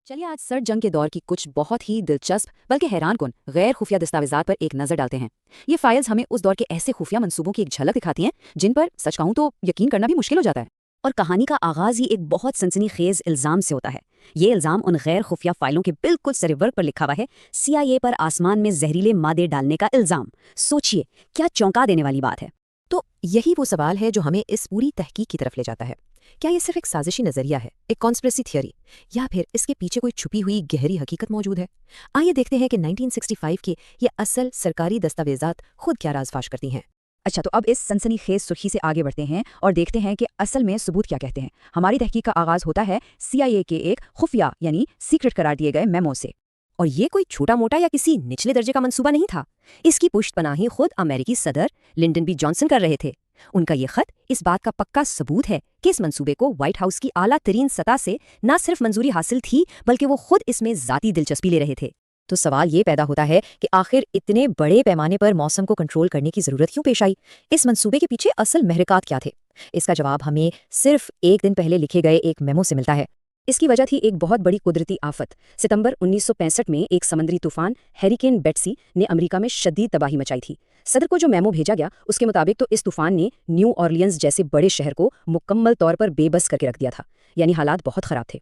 चलिए आज सर्द जंग के दौर की कुछ बहुत ही दिलचस्प बल्कि हैरान कुन गैर खुफिया दस्तावेजात पर एक नजर डालते हैं। ये फाइल्स हमें उस दौर के ऐसे खुफिया मंसूबों की एक झलक दिखाती हैं जिन पर सच कहूं तो यकीन करना भी मुश्किल हो जाता है। और कहानी का आगाज ही एक बहुत सनसनीखेज इल्जाम से होता है। ये इल्जाम उन गैर खुफिया फाइलों के बिल्कुल सरेवर्क पर लिखा हुआ है। CIA पर आसमान में जहरीले मादे डालने का इल्जाम। सोचिए, क्या चौंका देने वाली बात है। तो यही वो सवाल है जो हमें इस पूरी तहकीक की तरफ ले जाता है। क्या ये सिर्फ एक साजिशी नजरिया है, एक कॉन्स्पिरेसी थियरी, या फिर इसके पीछे कोई छुपी हुई गहरी हकीकत मौजूद है? आइए देखते हैं कि 1965 के ये असल सरकारी दस्तावेजात खुद क्या राज़फाश करती हैं। अच्छा, तो अब इस सनसनीखेज सुर्खी से आगे बढ़ते हैं और देखते हैं कि असल में सबूत क्या कहते हैं। हमारी तहकीक का आगाज होता है CIA के एक खुफिया यानी सीक्रेट करार दिए गए मेमो से। और ये कोई छोटा मोटा या किसी निचले दर्जे का मंसूबा नहीं था। इसकी पुश्तपनाही खुद अमेरिकी सदर लिंडन बी जॉनसन कर रहे थे। उनका ये खत इस बात का पक्का सबूत है कि इस मंसूबे को व्हाइट हाउस की आला तरीन सतह से न सिर्फ मंजूरी हासिल थी बल्कि वो खुद इसमें ज़ाती दिलचस्पी ले रहे थे। तो सवाल ये पैदा होता है कि आखिर इतने बड़े पैमाने पर मौसम को कंट्रोल करने की ज़रूरत क्यों पेश आई? इस मंसूबे के पीछे असल महरकात क्या थे? इसका जवाब हमें सिर्फ एक दिन पहले लिखे गए एक मेमो से मिलता है। इसकी वजह थी एक बहुत बड़ी कुदरती आफत। सितंबर 1965 में एक समुद्री तूफान हैरिकेन बेट्सी ने अमेरिका में शदीद तबाही मचाई थी। सदर को जो मेमो भेजा गया उसके मुताबिक तो इस तूफान ने न्यू ऑरलियंस जैसे बड़े शहर को मुकम्मल तौर पर बेबस करके रख दिया था, यानी हालात बहुत ख़राब थे।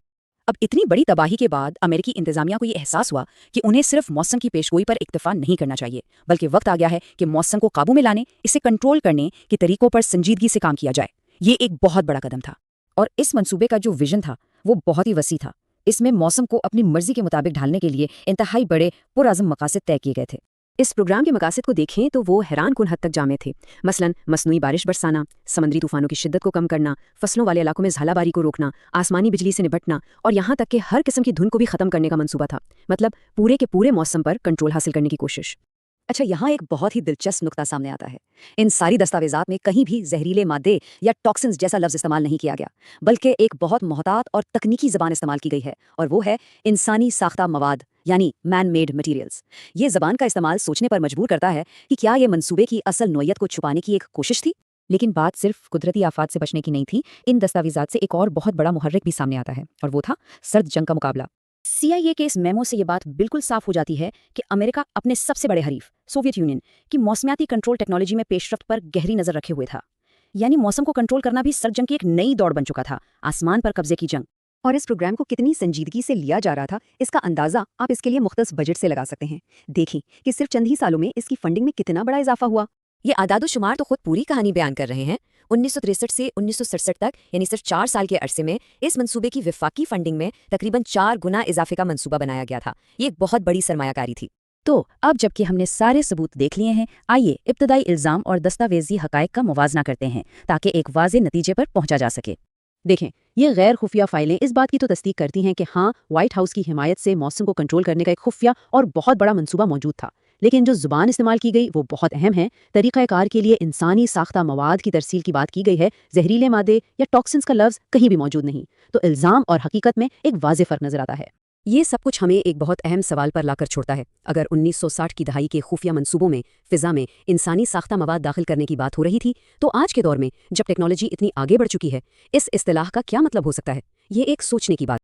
अब इतनी बड़ी तबाही के बाद अमेरिकी इंतजामिया को ये एहसास हुआ कि उन्हें सिर्फ मौसम की पेशगोई पर इक्तफा नहीं करना चाहिए, बल्कि वक्त आ गया है कि मौसम को काबू में लाने, इसे कंट्रोल करने के तरीकों पर संजीदगी से काम किया जाए। ये एक बहुत बड़ा कदम था और इस मंसूबे का जो विजन था वो बहुत ही वसी था। इसमें मौसम को अपनी मर्जी के मुताबिक ढालने के लिए इंतहाई बड़े पुरअज़म मकासद तय किए गए थे। इस प्रोग्राम के मकासद को देखें तो वो हैरान कुन हद तक जामे थे। मसलन मसनूई बारिश बरसाना, समुद्री तूफानों की शिद्दत को कम करना, फसलों वाले इलाकों में झालाबारी को रोकना, आसमानी बिजली से निपटना और यहाँ तक कि हर किस्म की धुंध को भी खत्म करने का मंसूबा था। मतलब पूरे के पूरे मौसम पर कंट्रोल हासिल करने की कोशिश। अच्छा, यहाँ एक बहुत ही दिलचस्प नुक्ता सामने आता है। इन सारी दस्तावेजात में कहीं भी जहरीले मादे या टॉक्सिन्स जैसा लफ्ज़ इस्तेमाल नहीं किया गया, बल्कि एक बहुत मोहतात और तकनीकी ज़बान इस्तेमाल की गई है, और वो है इंसानी साख्ता मवाद यानी मैन मेड मटीरियल्स। ये ज़बान का इस्तेमाल सोचने पर मजबूर करता है कि क्या ये मंसूबे की असल नोयत को छुपाने की एक कोशिश थी। लेकिन बात सिर्फ कुदरती आफात से बचने की नहीं थी। इन दस्तावेजात से एक और बहुत बड़ा मुहर्रिक भी सामने आता है, और वो था सर्द जंग का मुकाबला। CIA के इस मेमो से ये बात बिल्कुल साफ हो जाती है कि अमेरिका अपने सबसे बड़े हरीफ सोवियत यूनियन की मौसमियाती कंट्रोल टेक्नोलॉजी में पेशरफ्त पर गहरी नजर रखे हुए था। यानी मौसम को कंट्रोल करना भी सर्द जंग की एक नई दौड़ बन चुका था, आसमान पर कब्जे की जंग। और इस प्रोग्राम को कितनी संजीदगी से लिया जा रहा था, इसका अंदाजा आप इसके लिए मुख्तस बजट से लगा सकते हैं। देखें कि सिर्फ चंद ही सालों में इसकी फंडिंग में कितना बड़ा इजाफा हुआ। ये आदादो शुमार तो खुद पूरी कहानी बयान कर रहे हैं। 1963 से 1967 तक यानी सिर्फ 4 साल के अरसे में इस मंसूबे की विफाकी फंडिंग में तकरीबन 4 गुना इजाफे का मंसूबा बनाया गया था। ये एक बहुत बड़ी सरमायाकारी थी। तो अब जबकि हमने सारे सबूत देख लिए हैं, आइए इब्तदाई इल्ज़ाम और दस्तावेजी हकायक का मुवाजना करते हैं ताकि एक वाज़ेह नतीजे पर पहुंचा जा सके। देखें, ये गैर खुफिया फाइलें इस बात की तो तस्दीक करती हैं कि हाँ, व्हाइट हाउस की हिमायत से मौसम को कंट्रोल करने का एक खुफिया और बहुत बड़ा मंसूबा मौजूद था। लेकिन जो जुबान इस्तेमाल की गई वो बहुत अहम है। तरीक़ाकार के लिए इंसानी साख्ता मवाद की तरसील की बात की गई है, जहरीले मादे या टॉक्सिन्स का लफ्ज़ कहीं भी मौजूद नहीं। तो इल्ज़ाम और हकीकत में एक वाज़ेह फ़र्क नजर आता है। ये सब कुछ हमें एक बहुत अहम सवाल पर लाकर छोड़ता है। अगर 1960 की दहाई के खुफिया मंसूबों में फ़िज़ा में इंसानी साख्ता मवाद दाखिल करने की बात हो रही थी, तो आज के दौर में जब टेक्नोलॉजी इतनी आगे बढ़ चुकी है, इस इस्तिलाह का क्या मतलब हो सकता है? ये एक सोचने की बात।